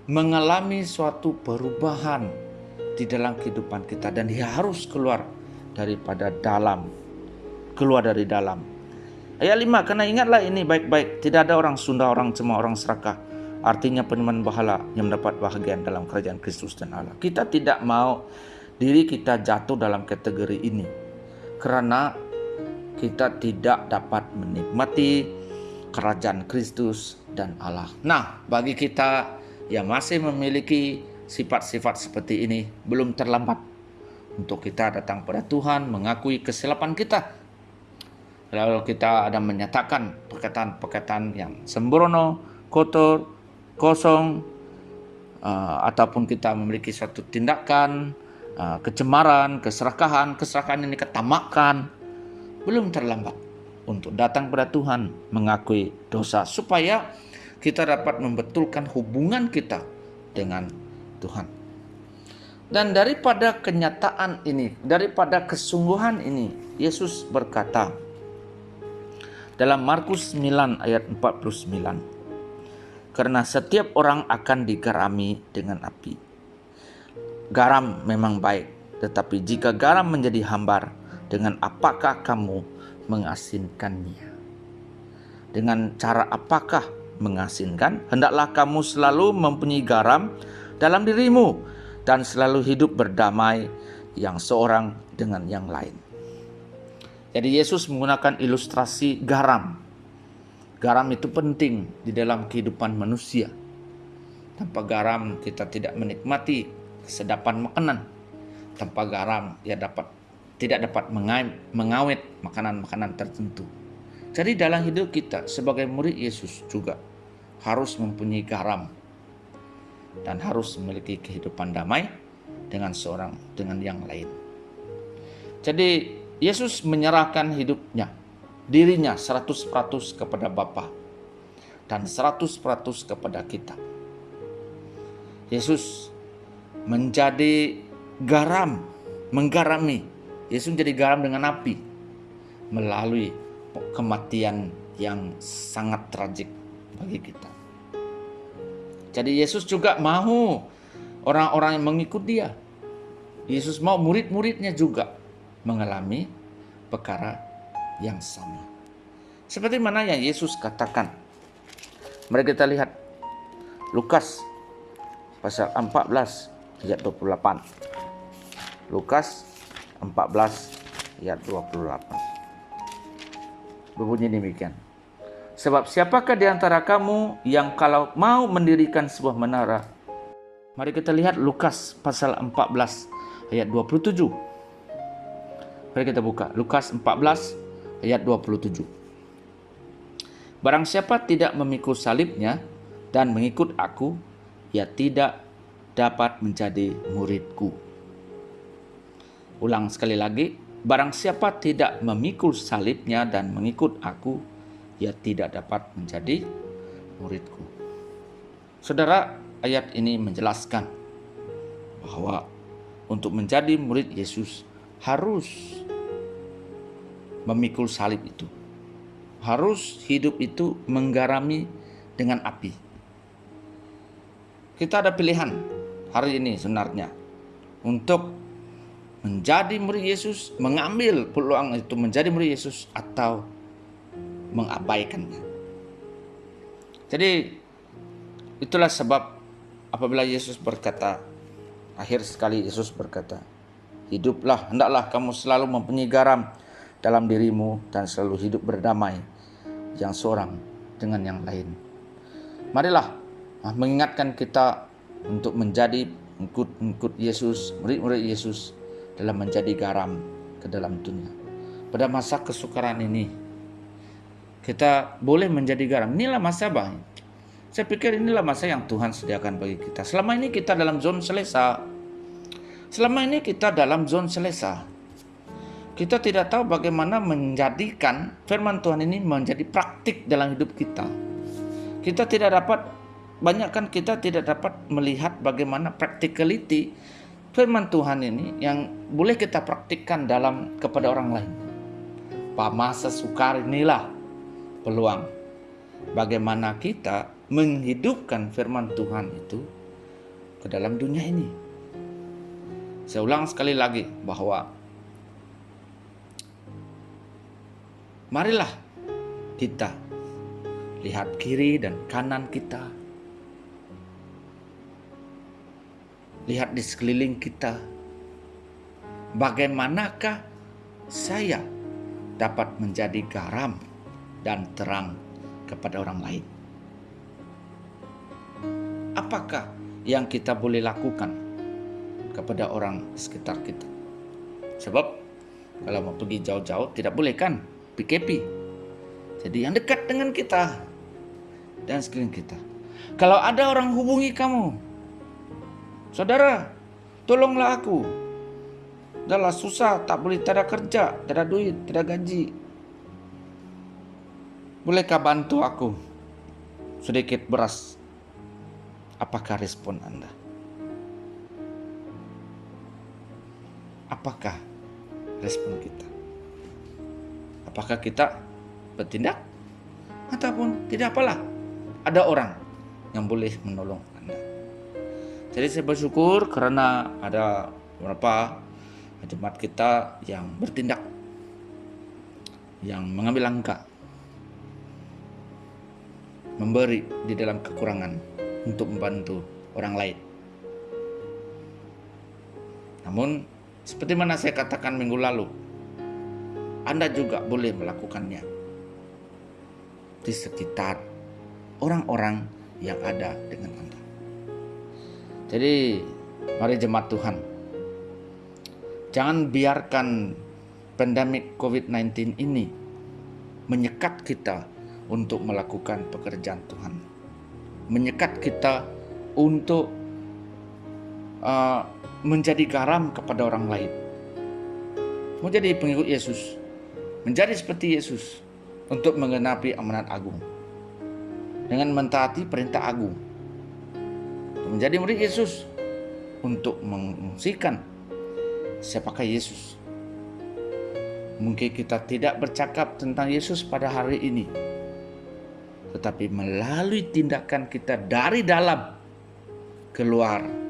Speaker 1: mengalami suatu perubahan di dalam kehidupan kita. Dan dia harus keluar daripada dalam. Keluar dari dalam. Ayat 5, karena ingatlah ini baik-baik. Tidak ada orang Sunda, orang cema, orang serakah. Artinya penyembahan berhala yang mendapat bahagian dalam kerajaan Kristus dan Allah. Kita tidak mau diri kita jatuh dalam kategori ini. Karena kita tidak dapat menikmati kerajaan Kristus dan Allah. Nah, bagi kita yang masih memiliki sifat-sifat seperti ini, belum terlambat untuk kita datang pada Tuhan, mengakui kesilapan kita. Lalu kita ada menyatakan perkataan-perkataan yang sembrono, kotor, kosong, ataupun kita memiliki suatu tindakan kecemaran, keserakahan ini ketamakan. Belum terlambat untuk datang pada Tuhan, mengakui dosa supaya kita dapat membetulkan hubungan kita dengan Tuhan. Dan daripada kenyataan ini, daripada kesungguhan ini, Yesus berkata dalam Markus 9 ayat 49, karena setiap orang akan digarami dengan api. Garam memang baik, tetapi jika garam menjadi hambar, dengan apakah kamu mengasinkannya? Dengan cara apakah mengasinkan? Hendaklah kamu selalu mempunyai garam dalam dirimu dan selalu hidup berdamai yang seorang dengan yang lain. Jadi Yesus menggunakan ilustrasi garam. Garam itu penting di dalam kehidupan manusia. Tanpa garam kita tidak menikmati kesedapan makanan. Tanpa garam tidak dapat mengawet makanan-makanan tertentu. Jadi dalam hidup kita sebagai murid Yesus juga harus mempunyai garam dan harus memiliki kehidupan damai dengan seorang dengan yang lain. Jadi Yesus menyerahkan dirinya 100% kepada Bapa dan 100% kepada kita. Yesus menjadi garam, menggarami. Yesus menjadi garam dengan api melalui kematian yang sangat tragik bagi kita. Jadi Yesus juga mau orang-orang yang mengikut dia. Yesus mau murid-muridnya juga mengalami perkara yang sama. Seperti mana yang Yesus katakan. Mari kita lihat Lukas pasal 14 ayat 28. Lukas 14 ayat 28. Berbunyi demikian. Sebab siapakah di antara kamu yang kalau mau mendirikan sebuah menara. Mari kita lihat Lukas pasal 14 ayat 27. Mari kita buka Lukas 14 ayat 27. Barang siapa tidak memikul salibnya dan mengikut aku, ia tidak dapat menjadi muridku. Ulang sekali lagi. Barang siapa tidak memikul salibnya dan mengikut aku, ia tidak dapat menjadi muridku. Saudara, ayat ini menjelaskan bahwa untuk menjadi murid Yesus harus memikul salib itu. Harus hidup itu menggarami dengan api. Kita ada pilihan hari ini sebenarnya untuk menjadi murid Yesus, mengambil peluang itu menjadi murid Yesus atau mengabaikannya. Jadi itulah sebab apabila Yesus berkata, akhir sekali Yesus berkata, hiduplah, hendaklah kamu selalu mempunyai garam dalam dirimu dan selalu hidup berdamai yang seorang dengan yang lain. Marilah mengingatkan kita untuk menjadi ikut Yesus, murid-murid Yesus dalam menjadi garam ke dalam dunia. Pada masa kesukaran ini kita boleh menjadi garam. Inilah masa baik. Saya pikir inilah masa yang Tuhan sediakan bagi kita. Selama ini kita dalam zona selesa. Selama ini kita dalam zona selesa. Kita tidak tahu bagaimana menjadikan firman Tuhan ini menjadi praktik dalam hidup kita. Kita tidak dapat melihat bagaimana practicality firman Tuhan ini yang boleh kita praktikkan kepada orang lain. Masa sukar inilah peluang bagaimana kita menghidupkan firman Tuhan itu ke dalam dunia ini. Saya ulang sekali lagi bahwa marilah kita lihat kiri dan kanan kita. Lihat di sekeliling kita. Bagaimanakah saya dapat menjadi garam dan terang kepada orang lain? Apakah yang kita boleh lakukan kepada orang sekitar kita? Sebab kalau mau pergi jauh-jauh tidak boleh kan? PKP. Jadi yang dekat dengan kita dan sekeliling kita. Kalau ada orang hubungi kamu, saudara, tolonglah aku. Dahlah susah, tak boleh, tak ada kerja, tak ada duit, tak ada gaji. Bolehkah bantu aku sedikit beras? Apakah respon Anda? Apakah respon kita? Apakah kita bertindak? Ataupun tidak apalah, ada orang yang boleh menolong Anda. Jadi saya bersyukur karena ada beberapa jemaat kita yang bertindak, yang mengambil langkah, memberi di dalam kekurangan untuk membantu orang lain. Namun seperti mana saya katakan minggu lalu, Anda juga boleh melakukannya di sekitar orang-orang yang ada dengan Anda. Jadi mari jemaat Tuhan, jangan biarkan pandemik COVID-19 ini menyekat kita untuk melakukan pekerjaan Tuhan. Menyekat kita untuk menjadi garam kepada orang lain. Mau jadi pengikut Yesus, menjadi seperti Yesus untuk menggenapi amanat agung dengan mentaati perintah agung, menjadi murid Yesus untuk mengungsikan siapakah Yesus. Mungkin kita tidak bercakap tentang Yesus pada hari ini, tetapi melalui tindakan kita dari dalam keluar,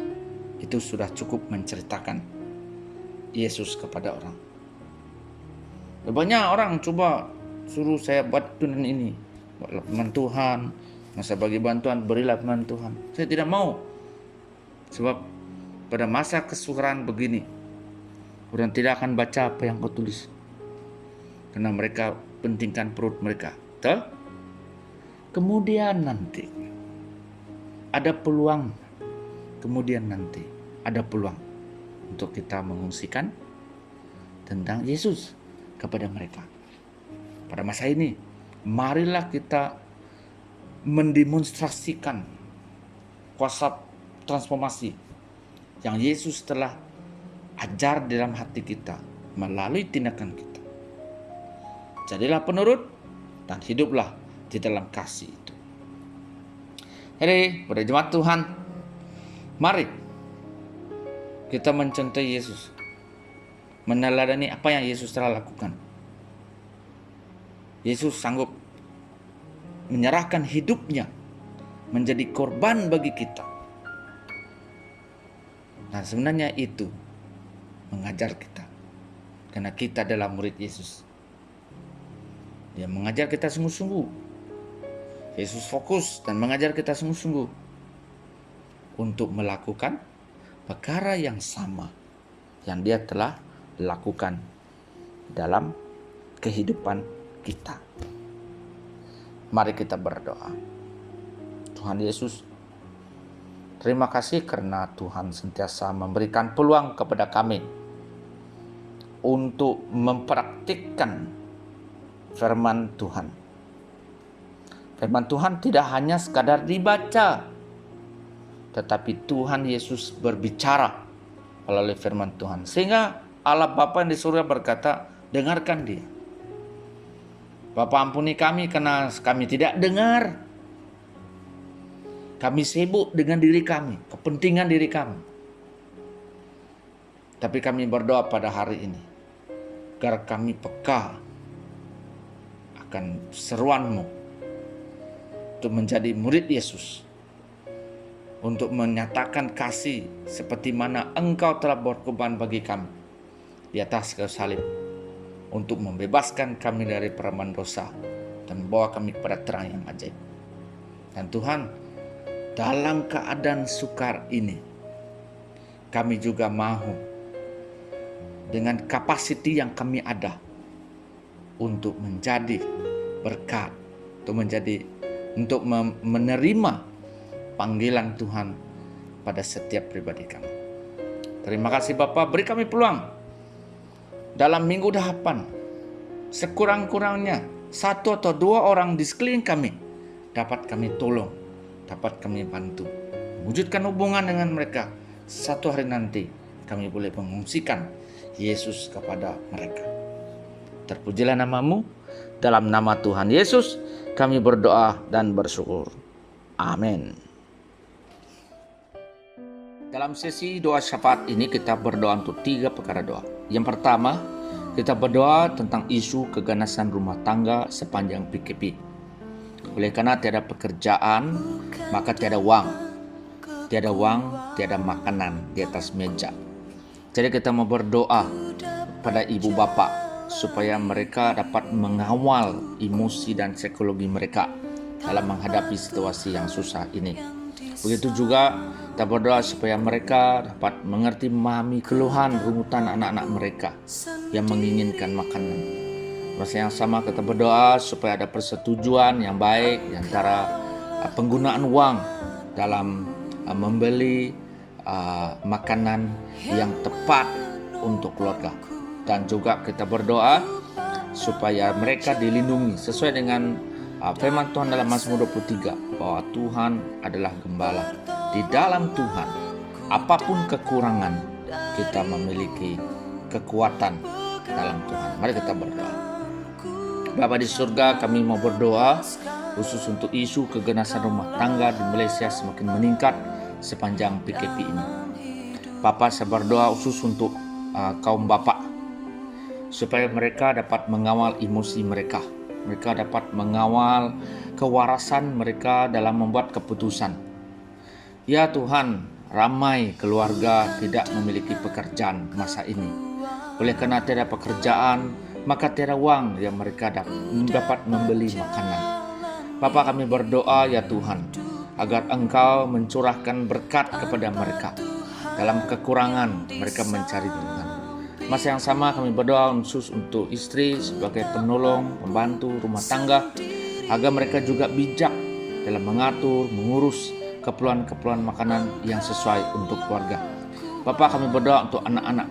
Speaker 1: itu sudah cukup menceritakan Yesus kepada orang. Banyak orang coba suruh saya buat itu dan ini, buatlah firman Tuhan, masa bagi bantuan, berilah firman Tuhan. Saya tidak mau, sebab pada masa kesukaran begini, orang tidak akan baca apa yang kau tulis, karena mereka pentingkan perut mereka. Betul? Kemudian nanti ada peluang, untuk kita mengungsikan tentang Yesus kepada mereka. Pada masa ini, marilah kita mendemonstrasikan kuasa transformasi yang Yesus telah ajar dalam hati kita melalui tindakan kita. Jadilah penurut dan hiduplah di dalam kasih itu. Jadi, pada jemaat Tuhan, mari kita mencontohi Yesus, meneladani apa yang Yesus telah lakukan. Yesus sanggup menyerahkan hidupnya menjadi korban bagi kita. Nah, sebenarnya itu mengajar kita, karena kita adalah murid Yesus. Dia mengajar kita sungguh-sungguh. Yesus fokus dan mengajar kita sungguh-sungguh untuk melakukan perkara yang sama yang dia telah lakukan dalam kehidupan kita. Mari kita berdoa. Tuhan Yesus, terima kasih karena Tuhan sentiasa memberikan peluang kepada kami untuk mempraktikkan firman Tuhan. Firman Tuhan tidak hanya sekadar dibaca, tetapi Tuhan Yesus berbicara melalui firman Tuhan. Sehingga Allah Bapa yang di surga berkata, dengarkan dia. Bapa ampuni kami karena kami tidak dengar. Kami sibuk dengan diri kami, kepentingan diri kami. Tapi kami berdoa pada hari ini, agar kami peka akan seruan-Mu untuk menjadi murid Yesus, untuk menyatakan kasih seperti mana Engkau telah berkorban bagi kami di atas kayu salib, untuk membebaskan kami dari perbuatan dosa dan membawa kami kepada terang yang ajaib. Dan Tuhan, dalam keadaan sukar ini, kami juga mau dengan kapasiti yang kami ada untuk menjadi berkat, untuk menerima panggilan Tuhan pada setiap pribadi kami. Terima kasih Bapa, beri kami peluang dalam minggu depan, sekurang-kurangnya 1 atau 2 orang di sekeliling kami dapat kami tolong, dapat kami bantu, wujudkan hubungan dengan mereka. Satu hari nanti kami boleh mengungsikan Yesus kepada mereka. Terpujilah nama-Mu. Dalam nama Tuhan Yesus kami berdoa dan bersyukur. Amin. Dalam sesi doa syafaat ini kita berdoa untuk 3 perkara doa. Yang pertama, kita berdoa tentang isu keganasan rumah tangga sepanjang PKP. Oleh karena tiada pekerjaan, maka tiada uang. Tiada uang, tiada makanan di atas meja. Jadi kita mau berdoa pada ibu bapa supaya mereka dapat mengawal emosi dan psikologi mereka dalam menghadapi situasi yang susah ini. Begitu juga kita berdoa supaya mereka dapat mengerti, memahami keluhan, runtutan anak-anak mereka yang menginginkan makanan. Masa yang sama kita berdoa supaya ada persetujuan yang baik di antara penggunaan uang dalam membeli makanan yang tepat untuk keluarga. Dan juga kita berdoa supaya mereka dilindungi sesuai dengan firman Tuhan dalam Mazmur 23, bahwa Tuhan adalah gembala. Di dalam Tuhan, apapun kekurangan, kita memiliki kekuatan dalam Tuhan. Mari kita berdoa. Bapa di surga, kami mau berdoa khusus untuk isu keganasan rumah tangga di Malaysia semakin meningkat sepanjang PKP ini. Bapa, saya berdoa khusus untuk kaum bapak, supaya mereka dapat mengawal emosi mereka. Mereka dapat mengawal kewarasan mereka dalam membuat keputusan. Ya Tuhan, ramai keluarga tidak memiliki pekerjaan masa ini. Oleh karena tiada pekerjaan, maka tiada uang yang mereka dapat membeli makanan. Bapa, kami berdoa ya Tuhan, agar Engkau mencurahkan berkat kepada mereka. Dalam kekurangan mereka mencari Tuhan. Masa yang sama kami berdoa khusus untuk istri sebagai penolong, pembantu rumah tangga, agar mereka juga bijak dalam mengatur, mengurus keperluan-keperluan makanan yang sesuai untuk keluarga. Bapa, kami berdoa untuk anak-anak,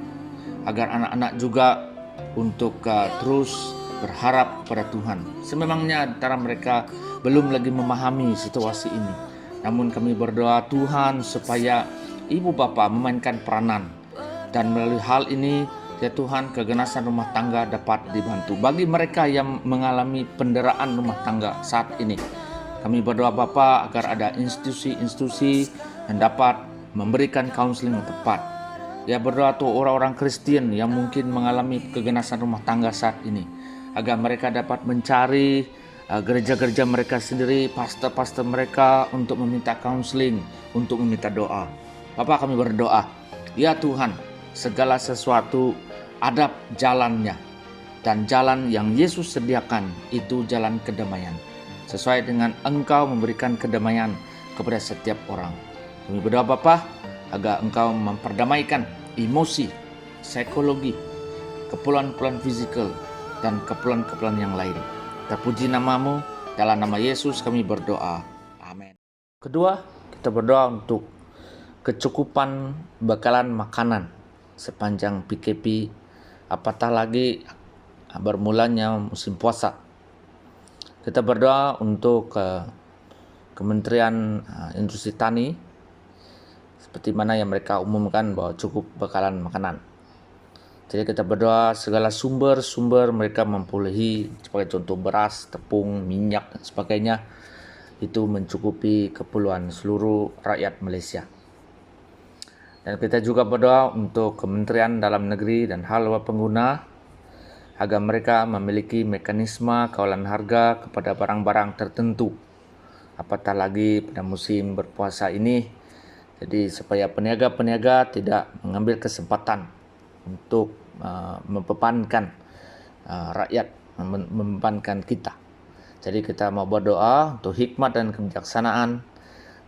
Speaker 1: agar anak-anak juga untuk terus berharap kepada Tuhan. Sememangnya antara mereka belum lagi memahami situasi ini, namun kami berdoa Tuhan supaya ibu bapa memainkan peranan, dan melalui hal ini ya Tuhan, keganasan rumah tangga dapat dibantu. Bagi mereka yang mengalami penderaan rumah tangga saat ini, kami berdoa Bapa agar ada institusi-institusi yang dapat memberikan kaunseling yang tepat. Ya, berdoa untuk orang-orang Kristen yang mungkin mengalami keganasan rumah tangga saat ini, agar mereka dapat mencari gereja-gereja mereka sendiri, pastor-pastor mereka untuk meminta kaunseling, untuk meminta doa. Bapa, kami berdoa, ya Tuhan, segala sesuatu ada jalannya, dan jalan yang Yesus sediakan itu jalan kedamaian, sesuai dengan Engkau memberikan kedamaian kepada setiap orang. Kami berdoa Bapa agar Engkau memperdamaikan emosi, psikologi, keperluan-keperluan fisikal, dan keperluan-keperluan yang lain. Terpuji nama-Mu, dalam nama Yesus kami berdoa. Amin. Kedua, kita berdoa untuk kecukupan bekalan makanan sepanjang PKP, apatah lagi bermulanya musim puasa. Kita berdoa untuk Kementerian Industri Tani seperti mana yang mereka umumkan bahwa cukup bekalan makanan. Jadi kita berdoa segala sumber-sumber mereka memperolehi, sebagai contoh beras, tepung, minyak dan sebagainya, itu mencukupi keperluan seluruh rakyat Malaysia. Dan kita juga berdoa untuk Kementerian Dalam Negeri dan Haluan Pengguna agar mereka memiliki mekanisme kawalan harga kepada barang-barang tertentu, apatah lagi pada musim berpuasa ini. Jadi supaya peniaga-peniaga tidak mengambil kesempatan untuk membebankan rakyat, membebankan kita. Jadi kita mau berdoa untuk hikmat dan kebijaksanaan,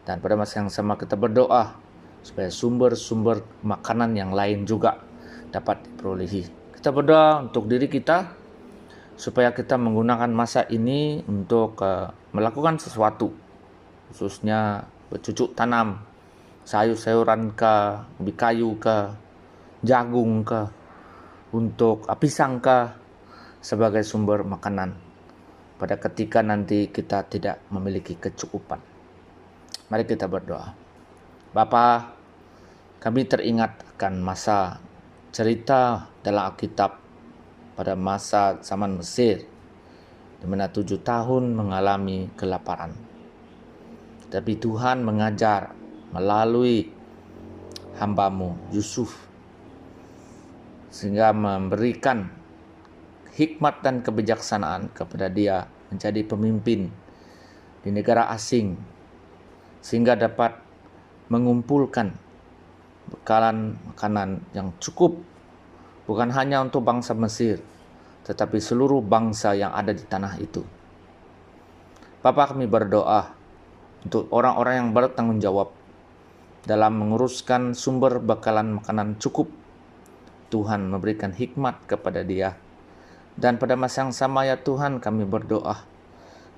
Speaker 1: dan pada masa yang sama kita berdoa supaya sumber-sumber makanan yang lain juga dapat diperolehi. Kita berdoa untuk diri kita supaya kita menggunakan masa ini untuk melakukan sesuatu, khususnya bercucuk tanam, sayur-sayuran ke, ubi kayu ke, jagung ke, untuk pisang ke, sebagai sumber makanan pada ketika nanti kita tidak memiliki kecukupan. Mari kita berdoa. Bapa, kami teringat akan masa cerita dalam Alkitab pada masa zaman Mesir, di mana 7 tahun mengalami kelaparan. Tapi Tuhan mengajar melalui hamba-Mu Yusuf, sehingga memberikan hikmat dan kebijaksanaan kepada dia menjadi pemimpin di negara asing, sehingga dapat mengumpulkan bekalan makanan yang cukup, bukan hanya untuk bangsa Mesir, tetapi seluruh bangsa yang ada di tanah itu. Bapa, kami berdoa untuk orang-orang yang bertanggung jawab dalam menguruskan sumber bekalan makanan cukup. Tuhan memberikan hikmat kepada dia. Dan pada masa yang sama ya Tuhan, kami berdoa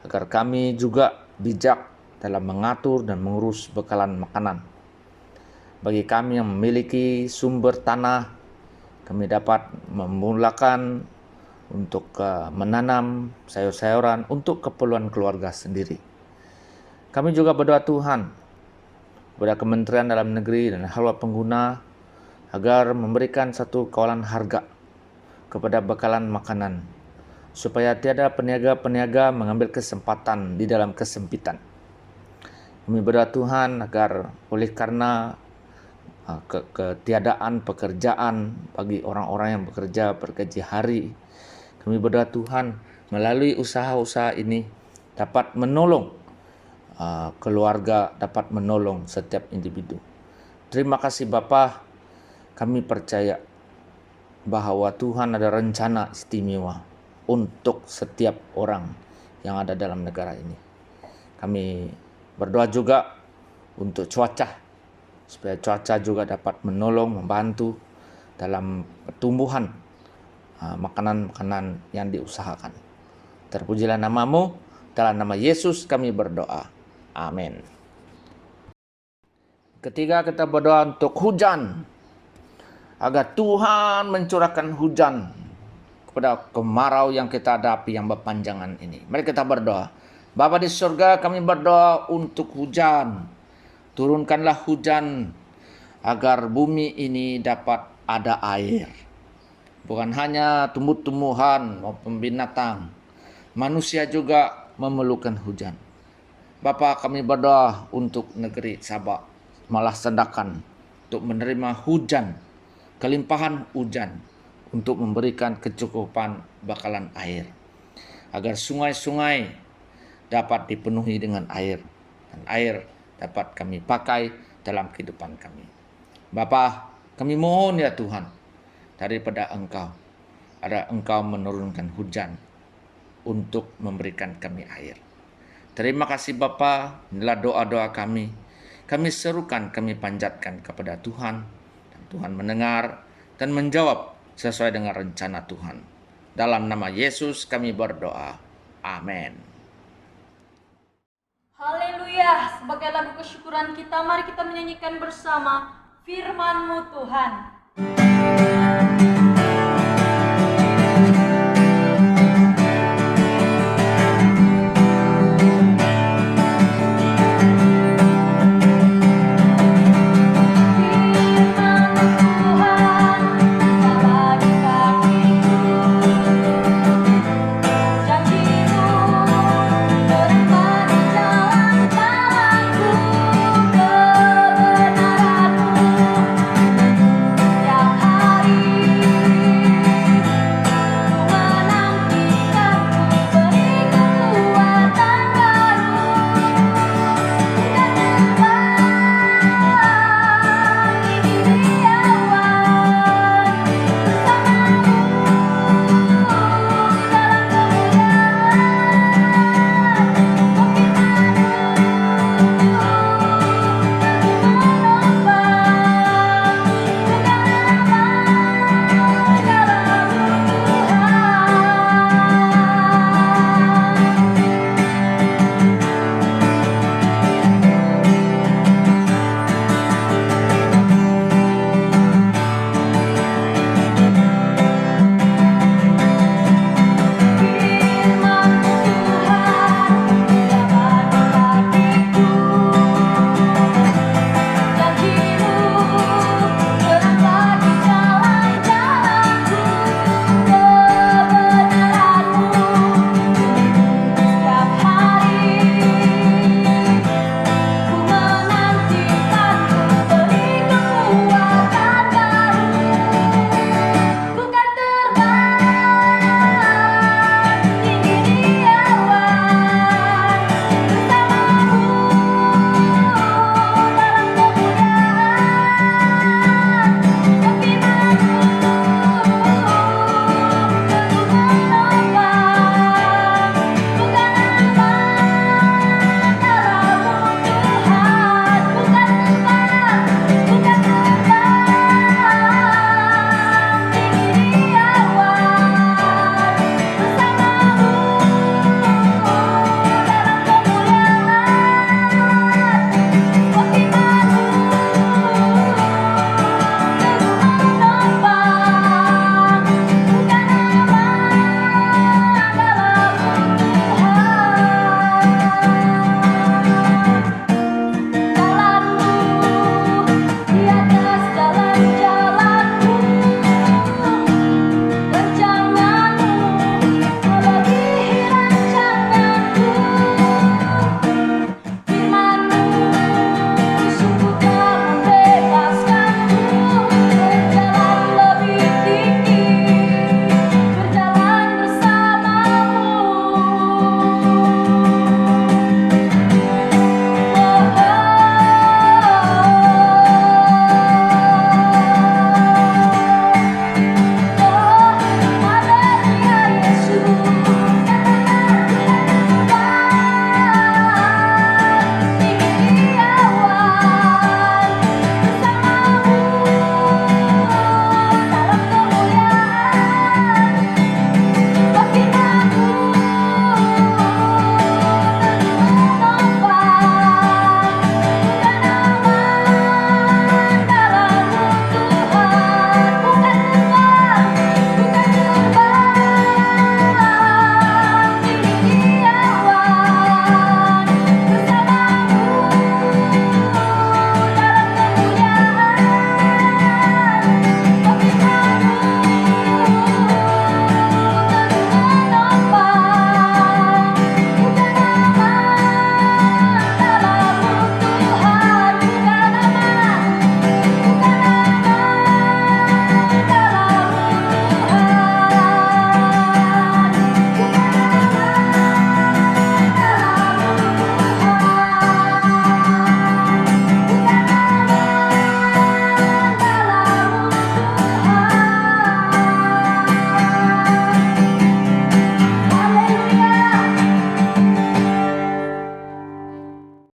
Speaker 1: agar kami juga bijak dalam mengatur dan mengurus bekalan makanan. Bagi kami yang memiliki sumber tanah, kami dapat memulakan untuk menanam sayur-sayuran untuk keperluan keluarga sendiri. Kami juga berdoa Tuhan kepada Kementerian Dalam Negeri dan Haluan Pengguna agar memberikan satu kawalan harga kepada bekalan makanan, supaya tiada peniaga-peniaga mengambil kesempatan di dalam kesempitan. Kami berdoa Tuhan agar oleh karena ketiadaan pekerjaan bagi orang-orang yang bekerja bergaji hari, kami berdoa Tuhan melalui usaha-usaha ini dapat menolong keluarga, dapat menolong setiap individu. Terima kasih Bapa, kami percaya bahwa Tuhan ada rencana istimewa untuk setiap orang yang ada dalam negara ini. Kami berdoa juga untuk cuaca, supaya cuaca juga dapat menolong, membantu dalam pertumbuhan makanan-makanan yang diusahakan. Terpujilah nama-Mu, dalam nama Yesus kami berdoa. Amin. Ketiga, kita berdoa untuk hujan, agar Tuhan mencurahkan hujan kepada kemarau yang kita hadapi yang berpanjangan ini. Mari kita berdoa. Bapa di surga, kami berdoa untuk hujan. Turunkanlah hujan agar bumi ini dapat ada air. Bukan hanya tumbuh-tumbuhan maupun binatang, manusia juga memerlukan hujan. Bapa, kami berdoa untuk negeri Sabah, malah sedangkan untuk menerima hujan, kelimpahan hujan, untuk memberikan kecukupan bakalan air, agar sungai-sungai dapat dipenuhi dengan air, dan air dapat kami pakai dalam kehidupan kami. Bapa, kami mohon ya Tuhan, daripada Engkau, ada Engkau menurunkan hujan untuk memberikan kami air. Terima kasih Bapa, inilah doa-doa kami. Kami serukan, kami panjatkan kepada Tuhan, dan Tuhan mendengar dan menjawab sesuai dengan rencana Tuhan. Dalam nama Yesus kami berdoa. Amin.
Speaker 3: Haleluya, sebagai lagu kesyukuran kita, mari kita menyanyikan bersama firman-Mu Tuhan.